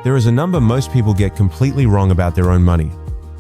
There is a number most people get completely wrong about their own money.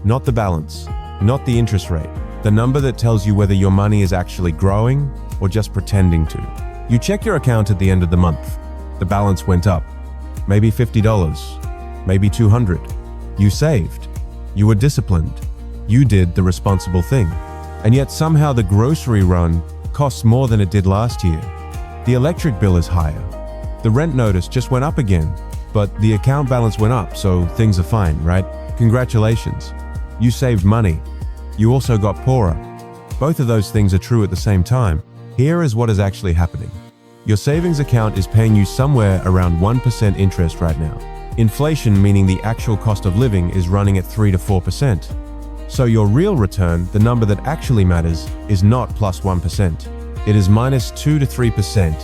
Not the balance, not the interest rate, the number that tells you whether your money is actually growing or just pretending to. You check your account at the end of the month. The balance went up. Maybe $50, maybe $200. You saved. You were disciplined. You did the responsible thing. And yet somehow the grocery run costs more than it did last year. The electric bill is higher. The rent notice just went up again, but the account balance went up, so things are fine, right? Congratulations. You saved money. You also got poorer. Both of those things are true at the same time. Here is what is actually happening. Your savings account is paying you somewhere around 1% interest right now. Inflation, meaning the actual cost of living, is running at 3 to 4%. So your real return, the number that actually matters, is not plus 1%. It is minus 2 to 3%.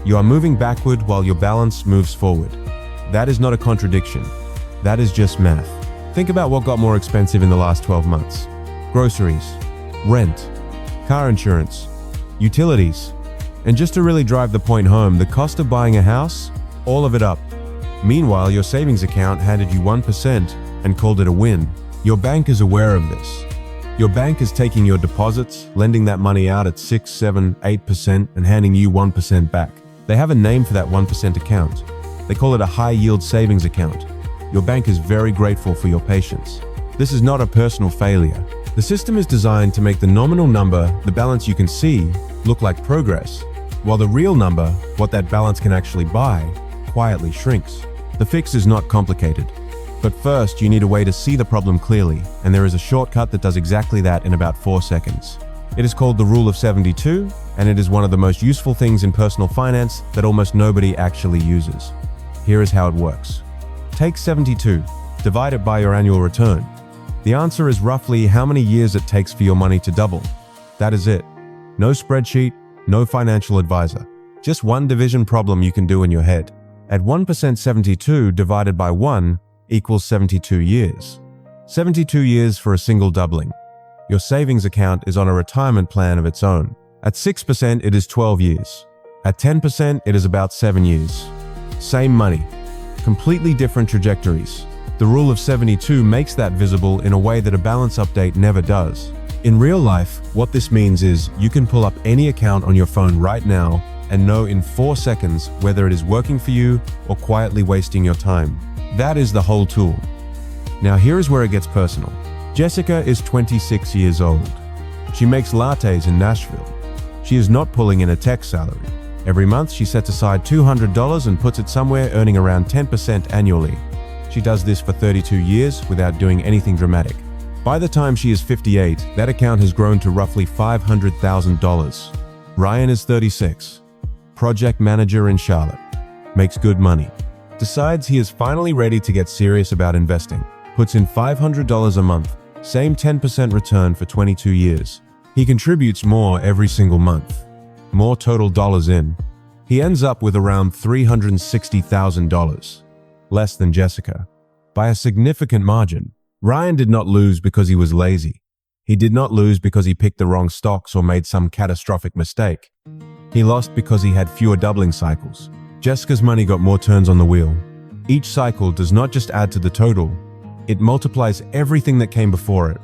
You are moving backward while your balance moves forward. That is not a contradiction. That is just math. Think about what got more expensive in the last 12 months. Groceries, rent, car insurance, utilities. And just to really drive the point home, the cost of buying a house, all of it up. Meanwhile, your savings account handed you 1% and called it a win. Your bank is aware of this. Your bank is taking your deposits, lending that money out at 6, 7, 8% and handing you 1% back. They have a name for that 1% account. They call it a high-yield savings account. Your bank is very grateful for your patience. This is not a personal failure. The system is designed to make the nominal number, the balance you can see, look like progress, while the real number, what that balance can actually buy, quietly shrinks. The fix is not complicated. But first, you need a way to see the problem clearly, and there is a shortcut that does exactly that in about 4 seconds. It is called the Rule of 72, and it is one of the most useful things in personal finance that almost nobody actually uses. Here is how it works. Take 72, divide it by your annual return. The answer is roughly how many years it takes for your money to double. That is it. No spreadsheet, no financial advisor. Just one division problem you can do in your head. At 1%, 72 divided by 1 equals 72 years. 72 years for a single doubling. Your savings account is on a retirement plan of its own. At 6%, it is 12 years. At 10%, it is about 7 years. Same money. Completely different trajectories. The Rule of 72 makes that visible in a way that a balance update never does. In real life, what this means is you can pull up any account on your phone right now and know in 4 seconds whether it is working for you or quietly wasting your time. That is the whole tool. Now here is where it gets personal. Jessica is 26 years old. She makes lattes in Nashville. She is not pulling in a tech salary. Every month she sets aside $200 and puts it somewhere, earning around 10% annually. She does this for 32 years without doing anything dramatic. By the time she is 58, that account has grown to roughly $500,000. Ryan is 36, project manager in Charlotte, makes good money. Decides he is finally ready to get serious about investing. Puts in $500 a month, same 10% return for 22 years. He contributes more every single month. More total dollars in. He ends up with around $360,000. Less than Jessica. By a significant margin. Ryan did not lose because he was lazy. He did not lose because he picked the wrong stocks or made some catastrophic mistake. He lost because he had fewer doubling cycles. Jessica's money got more turns on the wheel. Each cycle does not just add to the total, it multiplies everything that came before it.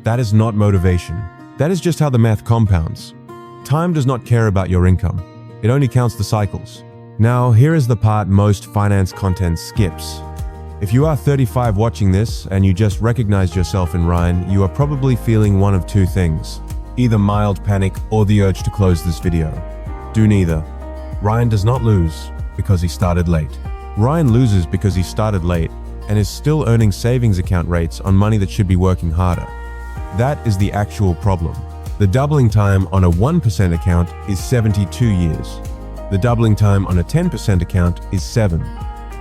That is not motivation. That is just how the math compounds. Time does not care about your income. It only counts the cycles. Now, here is the part most finance content skips. If you are 35 watching this and you just recognized yourself in Ryan, you are probably feeling one of two things. Either mild panic or the urge to close this video. Do neither. Ryan does not lose because he started late. Ryan loses because he started late and is still earning savings account rates on money that should be working harder. That is the actual problem. The doubling time on a 1% account is 72 years. The doubling time on a 10% account is 7.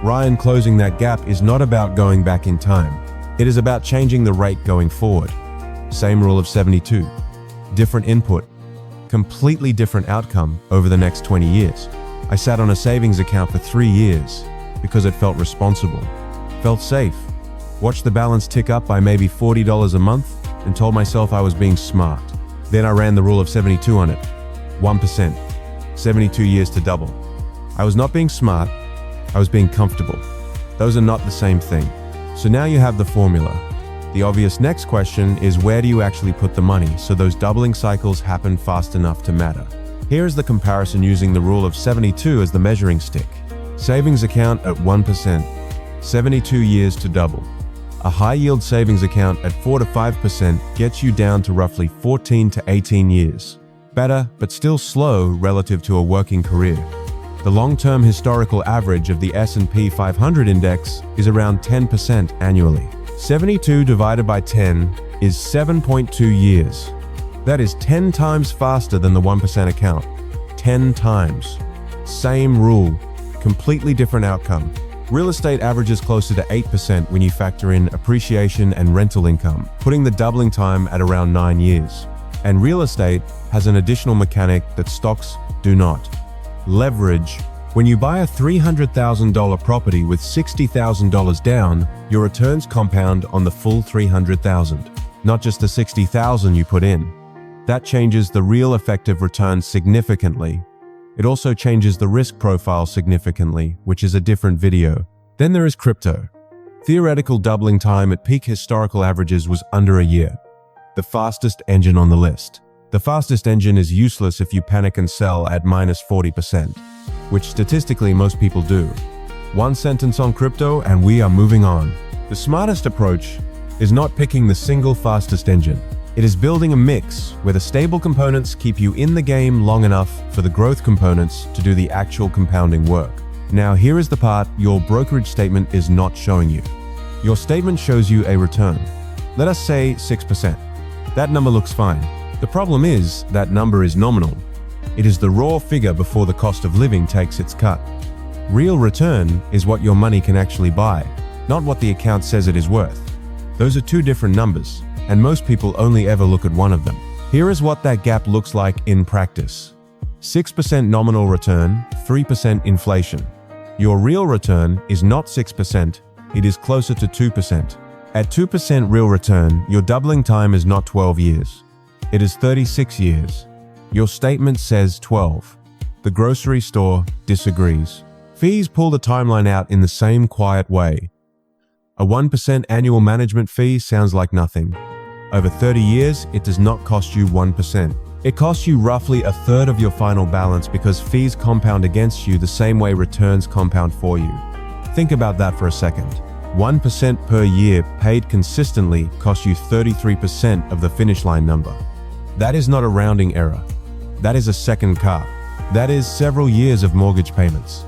Ryan closing that gap is not about going back in time. It is about changing the rate going forward. Same rule of 72. Different input. Completely different outcome over the next 20 years. I sat on a savings account for 3 years because it felt responsible. Felt safe. Watched the balance tick up by maybe $40 a month and told myself I was being smart. Then I ran the rule of 72 on it. 1%. 72 years to double. I was not being smart. I was being comfortable. Those are not the same thing. So now you have the formula. The obvious next question is, where do you actually put the money so those doubling cycles happen fast enough to matter? Here is the comparison using the rule of 72 as the measuring stick. Savings account at 1%, 72 years to double. A high-yield savings account at 4 to 5% gets you down to roughly 14 to 18 years. Better, but still slow relative to a working career. The long-term historical average of the S&P 500 index is around 10% annually. 72 divided by 10 is 7.2 years. That is 10 times faster than the 1% account. 10 times. Same rule, completely different outcome. Real estate averages closer to 8% when you factor in appreciation and rental income, putting the doubling time at around 9 years. And real estate has an additional mechanic that stocks do not. Leverage. When you buy a $300,000 property with $60,000 down, your returns compound on the full $300,000, not just the $60,000 you put in. That changes the real effective return significantly. It also changes the risk profile significantly, which is a different video. Then there is crypto. Theoretical doubling time at peak historical averages was under a year. The fastest engine on the list. The fastest engine is useless if you panic and sell at minus 40%, which statistically most people do. One sentence on crypto and we are moving on. The smartest approach is not picking the single fastest engine. It is building a mix where the stable components keep you in the game long enough for the growth components to do the actual compounding work. Now here is the part your brokerage statement is not showing you. Your statement shows you a return. Let us say 6%. That number looks fine. The problem is that number is nominal. It is the raw figure before the cost of living takes its cut. Real return is what your money can actually buy, not what the account says it is worth. Those are two different numbers, and most people only ever look at one of them. Here is what that gap looks like in practice. 6% nominal return, 3% inflation. Your real return is not 6%, it is closer to 2%. At 2% real return, your doubling time is not 12 years. It is 36 years. Your statement says 12. The grocery store disagrees. Fees pull the timeline out in the same quiet way. A 1% annual management fee sounds like nothing. Over 30 years, it does not cost you 1%. It costs you roughly a third of your final balance because fees compound against you the same way returns compound for you. Think about that for a second. 1% per year paid consistently costs you 33% of the finish line number. That is not a rounding error. That is a second car. That is several years of mortgage payments.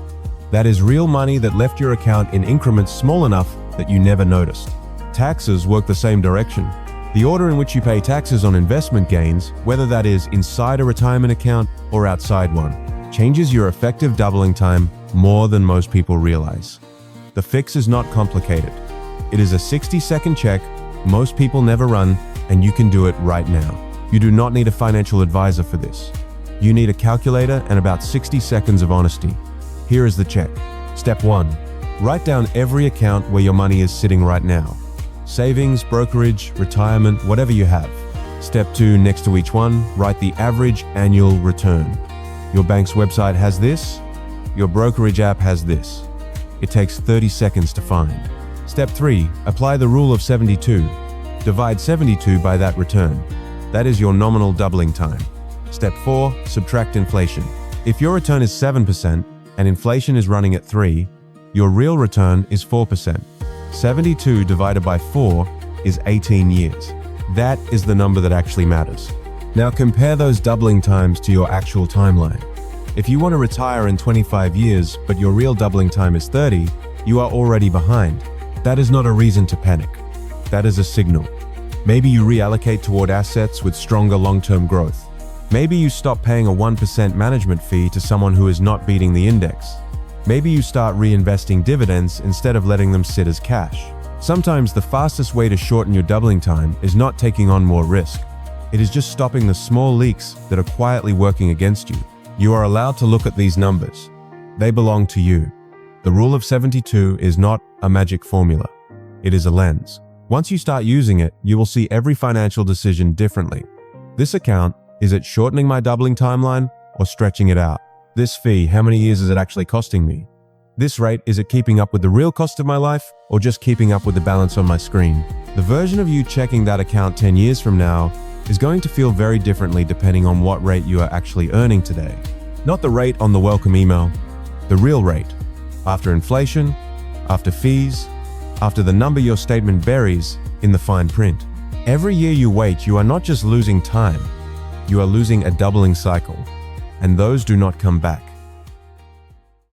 That is real money that left your account in increments small enough that you never noticed. Taxes work the same direction. The order in which you pay taxes on investment gains, whether that is inside a retirement account or outside one, changes your effective doubling time more than most people realize. The fix is not complicated. It is a 60-second check most people never run, and you can do it right now. You do not need a financial advisor for this. You need a calculator and about 60 seconds of honesty. Here is the check. Step 1. Write down every account where your money is sitting right now. Savings, brokerage, retirement, whatever you have. Step 2. Next to each one, write the average annual return. Your bank's website has this. Your brokerage app has this. It takes 30 seconds to find. Step 3. Apply the rule of 72. Divide 72 by that return. That is your nominal doubling time. Step 4. Subtract inflation. If your return is 7% and inflation is running at 3, your real return is 4%. 72 divided by 4 is 18 years. That is the number that actually matters. Now compare those doubling times to your actual timeline. If you want to retire in 25 years, but your real doubling time is 30, you are already behind. That is not a reason to panic. That is a signal. Maybe you reallocate toward assets with stronger long-term growth. Maybe you stop paying a 1% management fee to someone who is not beating the index. Maybe you start reinvesting dividends instead of letting them sit as cash. Sometimes the fastest way to shorten your doubling time is not taking on more risk. It is just stopping the small leaks that are quietly working against you. You are allowed to look at these numbers. They belong to you. The rule of 72 is not a magic formula. It is a lens. Once you start using it, you will see every financial decision differently. This account, is it shortening my doubling timeline or stretching it out? This fee, how many years is it actually costing me? This rate, is it keeping up with the real cost of my life or just keeping up with the balance on my screen? The version of you checking that account 10 years from now is going to feel very differently depending on what rate you are actually earning today. Not the rate on the welcome email, the real rate. After inflation, after fees, after the number your statement buries in the fine print. Every year you wait, you are not just losing time, you are losing a doubling cycle, and those do not come back.